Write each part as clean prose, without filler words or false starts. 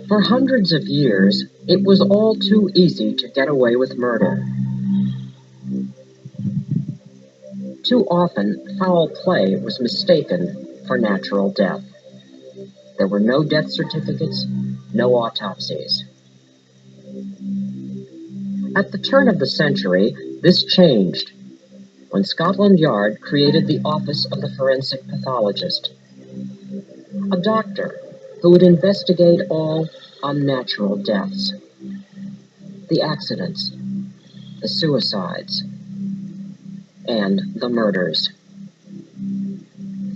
For hundreds of years, it was all too easy to get away with murder. Too often, foul play was mistaken for natural death. There were no death certificates, no autopsies. At the turn of the century, this changed when Scotland Yard created the Office of the Forensic Pathologist, a doctor who would investigate all unnatural deaths, the accidents, the suicides, and the murders.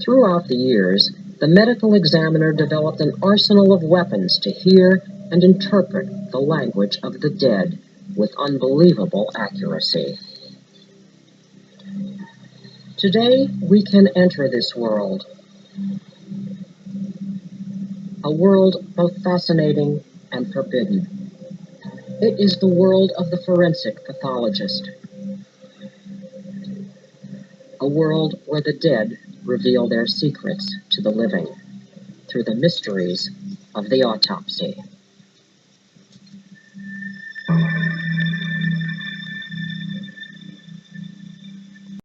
Throughout the years, the medical examiner developed an arsenal of weapons to hear and interpret the language of the dead with unbelievable accuracy. Today, we can enter this world, a world both fascinating and forbidden. It is the world of the forensic pathologist, a world where the dead reveal their secrets to the living through the mysteries of the autopsy.